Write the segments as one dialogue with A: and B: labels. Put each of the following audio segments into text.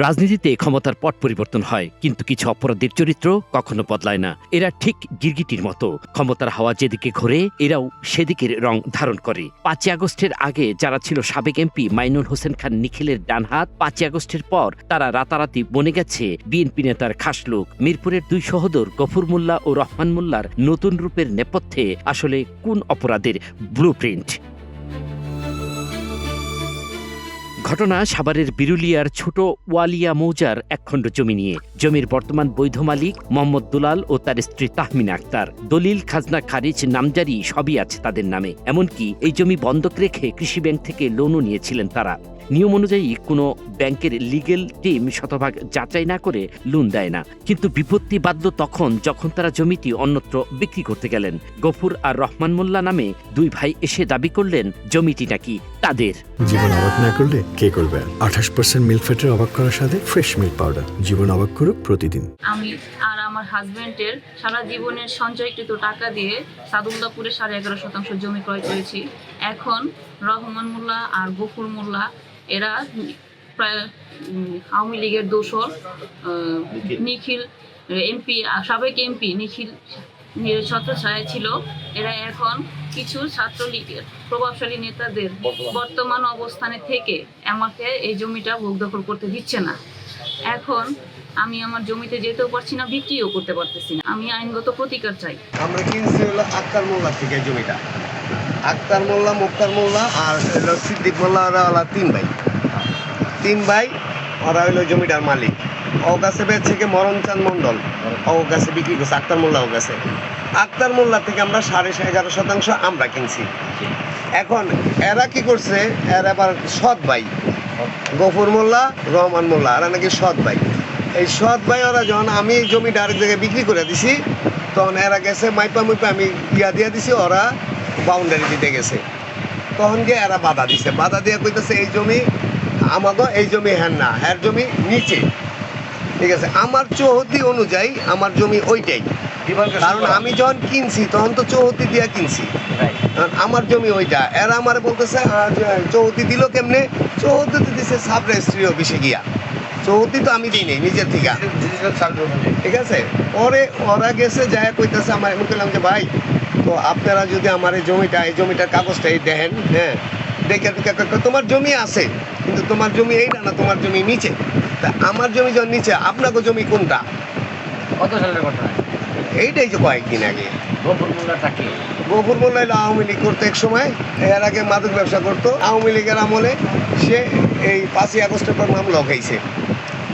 A: রাজনীতিতে ক্ষমতার পট পরিবর্তন হয়, কিন্তু কিছু অপরাধীর চরিত্র কখনো বদলায় না। এরা ঠিক গিরগিটির মতো, ক্ষমতার হাওয়া যেদিকে ঘোরে এরাও সেদিকের রং ধারণ করে। ৫ই আগস্টের আগে যারা ছিল সাবেক এমপি মাইনুল হোসেন খান নিখিলের ডানহাত, ৫ই আগস্টের পর তারা রাতারাতি বনে গেছে বিএনপি নেতার খাস লোক। মিরপুরের দুই সহোদর গফুর মোল্লা ও রহমান মোল্লার নতুন রূপের নেপথ্যে আসলে কোন অপরাধের ব্লুপ্রিন্ট? ঘটনা সাভারের বিরুলিয়ার ছোট ওয়ালিয়া মৌজার একখণ্ড জমি নিয়ে। জমির বর্তমান বৈধ মালিক মোহাম্মদ দুলাল ও তার স্ত্রী তাহমিনা আক্তার। দলিল, খাজনা খারিজ, নামজারি সবই আছে তাদের নামে। এমনকি এই জমি বন্ধক রেখে কৃষি ব্যাংক থেকে লোনও নিয়েছিলেন তারা। নিয়ম অনুযায়ী কোনো ব্যাংকের লিগেল টিম শতভাগ যাচাই না করে লোন দেয় না। কিন্তু বিপত্তি বাধল তখন যখন তারা জমিটি অন্যত্র বিক্রি করতে গেলেন। গফুর আর রহমান মোল্লা নামে দুই ভাই এসে দাবি করলেন জমিটি নাকি তাদের।
B: জীবন অবাক না করলে কে করবে? 28% মিল্ক ফ্যাটের অবাক করার সাথে ফ্রেশ মিল্ক পাউডার। জীবন অবাক করুক প্রতিদিন।
C: আমি আর আমার হাজবেন্ডের সারা জীবনের সঞ্চয়কৃত টাকা দিয়ে সাদুল্লাপুরে 11.5% জমি ক্রয় করেছি। এখন রহমান মোল্লা আর গফুর মোল্লা এরা প্রায় আওয়ামী লীগের দোসর। নিখিল এমপি, সাবেক এমপি নিখিল ছত্রছায়ায় ছিল। এরা এখন কিছু ছাত্রলীগের প্রভাবশালী নেতাদের বর্তমান অবস্থানে থেকে আমাকে এই জমিটা ভোগ দখল করতে দিচ্ছে না। এখন আমি আমার জমিতে যেতেও পারছি না, বিক্রিও করতে পারতেছি না। আমি আইনগত প্রতিকার চাই।
D: আমরা কিনছি হলো আক্তার মোল্লা থেকে জমিটা। আক্তার মোল্লা, মুক্তার মোল্লা আর হলো সিদ্দিক মোল্লা, ওরা তিন ভাই ওরা হইলো জমিটার মালিক। ও কাছে বেচছে কি মরণচাঁদ মন্ডল, ও কাছে বিক্রি করছে আক্তার মোল্লা। ও কাছে আক্তার মোল্লা থেকে আমরা 11.5% আমরা কিনছি। এখন এরা কি করছে, এরা আবার সৎ ভাই গফুর মোল্লা, রহমান মোল্লা, এরা নাকি সৎ ভাই। এই সৎ ভাই ওরা যখন আমি জমিটা আরেক জায়গায় বিক্রি করে দিছি, তখন এরা গেছে মাইপা আমি দিয়ে দিছি, ওরা বাউন্ডারি দিতে গেছে। তখন গিয়ে এরা বাধা দিছে, বাধা দিয়ে কইতেছে এই জমি আমাকে, এই জমি হ্যাঁ না, হ্যাঁ জমি নিচে। ঠিক আছে, আমার চৌহদ্দি অনুযায়ী আমার জমি ওইটাই, কারণ আমি যখন কিনছি তখন তো চৌহদ্দি দিয়া কিনছি, আমার জমি ওইটা। এরা আমার বলতেছে চৌহদ্দি দিল কেমনে? চৌহদ্দি দিছে সাব রেজিস্ট্রি অফিসে গিয়া। চৌহদ্দি তো আমি দিই নেই নিজের থেকে। ঠিক আছে, পরে ওরা গেছে যায় কইতেছে আমার, আমি বললাম যে ভাই তো আপনারা যদি আমার এই জমিটার কাগজটা এই দেখেন, হ্যাঁ দেখে তোমার জমি আছে, কিন্তু তোমার জমি এইটা না, তোমার জমি নিচে। তা আমার জমি যখন নিচে, আপনাকে জমি কোনটা?
E: কত সালের ঘটনা?
D: এইটাই যে কয়েকদিন আগে।
E: গফুর মোল্লাটা কি?
D: গফুর মোল্লা হলো আওয়ামী লীগ করতো এক সময়, এর আগে মাদক ব্যবসা করতো। আওয়ামী লীগের আমলে সে এই 5ই আগস্টের পর মামলা খাইছে,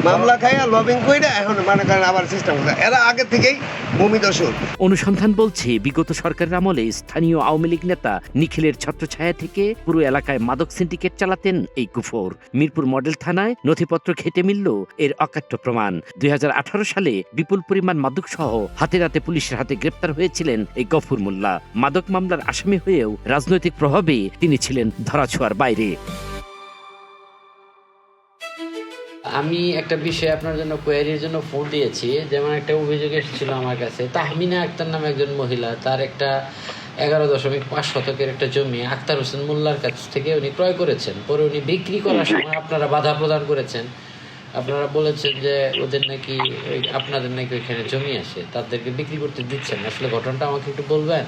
D: মামলা খাইয়া লবিং কইরা এখন মানে আবার সিস্টেম করছে। এরা আগে থেকেই ভূমিদস্যু।
A: অনুসন্ধান বলছে বিগত সরকারের আমলে স্থানীয় আওয়ামী লীগ নেতা নিখিলের ছত্রছায়া থেকে পুরো এলাকায় মাদক সিন্ডিকেট চালাতেন এই গফুর। মিরপুর মডেল থানায় নথিপত্র ঘেঁটে মিলল এর অকাট্য প্রমাণ। 2018 সালে বিপুল পরিমাণ মাদক সহ হাতে নাতে পুলিশের হাতে গ্রেপ্তার হয়েছিলেন এই গফুর মোল্লা। মাদক মামলার আসামি হয়েও রাজনৈতিক প্রভাবে তিনি ছিলেন ধরাছোঁয়ার বাইরে।
F: আমি একটা বিষয় আপনার জন্য কোয়ারির জন্য ফোন দিয়েছি। যেমন একটা অভিযোগ এসেছিল আমার কাছে, তাহমিনা আক্তার নামে একজন মহিলা, তার একটা 11.5 শতকের একটা জমি আক্তার হোসেন মোল্লার কাছ থেকে উনি ক্রয় করেছেন। পরে উনি বিক্রি করার সময় আপনারা বাধা প্রদান করেছেন। আপনারা বলেছেন যে ওদের নাকি, আপনাদের নাকি ওইখানে জমি আছে, তাদেরকে বিক্রি করতে দিচ্ছেন। আসলে ঘটনাটা আমাকে একটু বলবেন?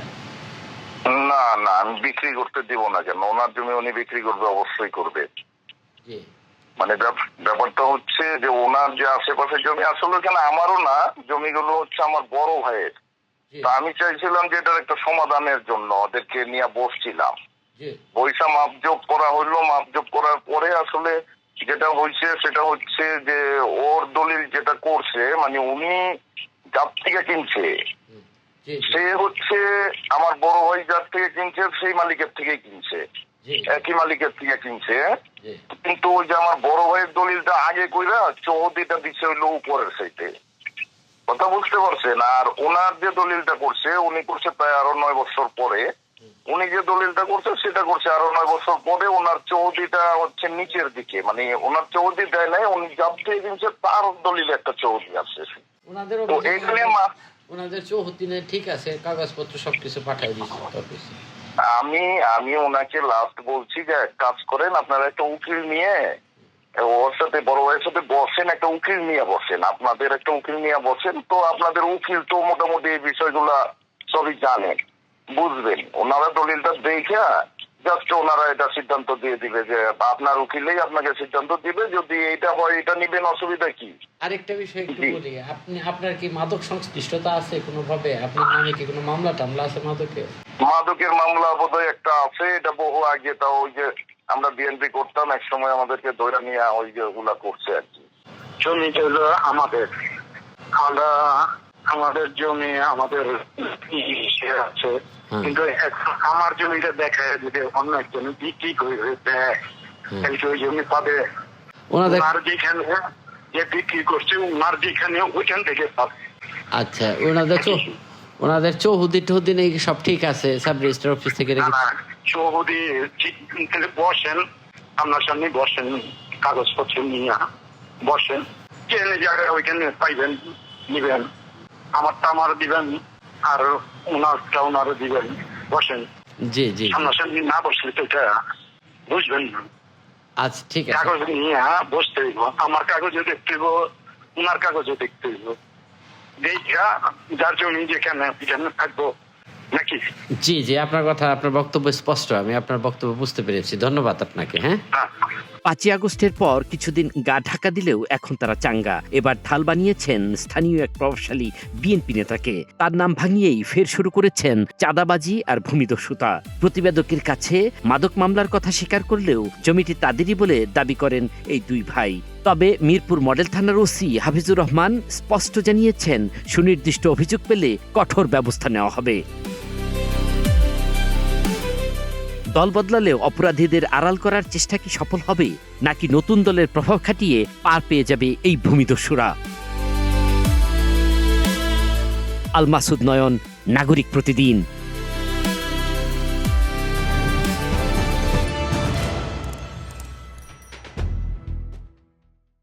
G: না না, আমি বিক্রি করতে দিব না। কেন? ওনার জমি উনি বিক্রি করবে, অবশ্যই করবে।
F: জি,
G: মানে ব্যাপারটা হচ্ছে যে ওনার যে আশেপাশে জমি, আসলে এখানে আমারও না, জমিগুলো হচ্ছে আমার বড় ভাইয়ের। তা আমি চাইছিলাম যে এটার একটা সমাধানের জন্য ওদেরকে নিয়ে বসছিলাম। পয়সা মাপজোপ করা হইলো, মাপজোপ করার পরে আসলে যেটা হয়েছে সেটা হচ্ছে যে ওর দলিল যেটা করছে, মানে উনি যার থেকে কিনছে সে হচ্ছে আমার বড় ভাই যার থেকে কিনছে সেই মালিকের থেকে কিনছে, একই মালিকের থেকে কিনছে। কিন্তু ওই যে আমার বড় ভাইয়ের দলিলটা আগে কইরা চৌহদ্দিটা দিচ্ছে হইলো উপরের সাইডে। কথা বুঝতে পারছেন? আর ওনার যে দলিলটা করছে উনি করছে প্রায় আরো 9 বছর পরে। উনি যে দলিলটা করছে সেটা করছে আরো 9 বছর পরে। ওনার চৌহদ্দিটা হচ্ছে নিচের দিকে, মানে ওনার চৌহদ্দি দেয় নাই, উনি যার থেকে কিনছে তার দলিলে একটা চৌহদ্দি আছে। তো এইখানে
F: ওনাদের চৌহদ্দি নেই, ঠিক আছে, কাগজপত্র সবকিছু পাঠাই দিয়েছে।
G: আমি ওনাকে লাস্ট বলছি যে কাজ করেন, আপনারা একটা উকিল নিয়ে ওর সাথে বড় ভাইয়ের সাথে বসেন, একটা উকিল নিয়ে বসেন, আপনাদের একটা উকিল নিয়ে বসেন। তো আপনাদের উকিল তো মোটামুটি এই বিষয়গুলা সবই জানেন, বুঝবেন। ওনারা দলিলটা দেখে জাস্ট ওনারা এটা সিদ্ধান্ত দিয়ে দিবে যে আপনার উকিলেই আপনাকে সিদ্ধান্ত দিবে, যদি এটা হয় এটা নিবেন, অসুবিধা কি।
F: আরেকটা বিষয় একটু বলি, আপনার কি মাদক সংশ্লিষ্টতা আছে কোনোভাবে? আপনার নামে কি কোনো মামলা টামলা আছে
G: মাদকের মামলা বোধহয় একটা আছে, এটা বহু আগে। তাও ওই যে আমরা বিএনপি করতাম এক সময়, আমাদেরকে ধরে নিয়ে ওই যে ওগুলা করছে আর কি।
H: জমিটা হলো আমাদের, আমরা আমাদের জমি আমাদের আছে, কিন্তু এখন আমার জমিটা দেখায় যদি অন্য একজন বিক্রি করে দেয় ওই জমি পাবে। ওনার যেখানে যে বিক্রি করছে ওনার যেখানে ওইখান থেকে পাবে।
F: আচ্ছা, ওনাদের চৌহুদি টহুদি নেই সব ঠিক আছে? সাব রেজিস্ট্রার অফিস থেকে
H: চৌহুদি বসেন, আপনার সামনে বসেন, কাগজপত্র নিয়ে বসেন, যেখানে জায়গায় ওইখানে পাইবেন নিবেন, আমারটা আমার দিবেন আর ওনারটা ওনারও দিবেন, বসেন।
F: জি জি,
H: সামনাসামনি না বসলে তো এটা বুঝবেন না।
F: আচ্ছা ঠিক আছে,
H: কাগজ নিয়ে বসতে হইব, আমার কাগজও দেখতে হইব, ওনার কাগজও দেখতে হইব, দেখা যার জমি যেখানে ওইখানে থাকবো নাকি।
F: জি জি, আপনার কথা, আপনার বক্তব্য স্পষ্ট, আমি আপনার বক্তব্য বুঝতে পেরেছি, ধন্যবাদ আপনাকে। হ্যাঁ,
A: 5ই আগস্টের পর কিছুদিন গা ঢাকা দিলেও এখন তারা চাঙ্গা। এবার ঢাল বানিয়েছেন স্থানীয় এক প্রভাবশালী বিএনপি নেতাকে। তার নাম ভাঙিয়েই ফের শুরু করেছেন চাঁদাবাজি আর ভূমিদস্যুতা। প্রতিবেদকের কাছে মাদক মামলার কথা স্বীকার করলেও জমিটি তাদেরই বলে দাবি করেন এই দুই ভাই। তবে মিরপুর মডেল থানার ওসি হাফিজুর রহমান স্পষ্ট জানিয়েছেন, সুনির্দিষ্ট অভিযোগ পেলে কঠোর ব্যবস্থা নেওয়া হবে। দল বদলালেও অপরাধীদের আড়াল করার চেষ্টা কি সফল হবে, নাকি নতুন দলের প্রভাব খাটিয়ে পার পেয়ে যাবে এই ভূমিদস্যুরা? আল মাসুদ নয়ন, নাগরিক প্রতিদিন।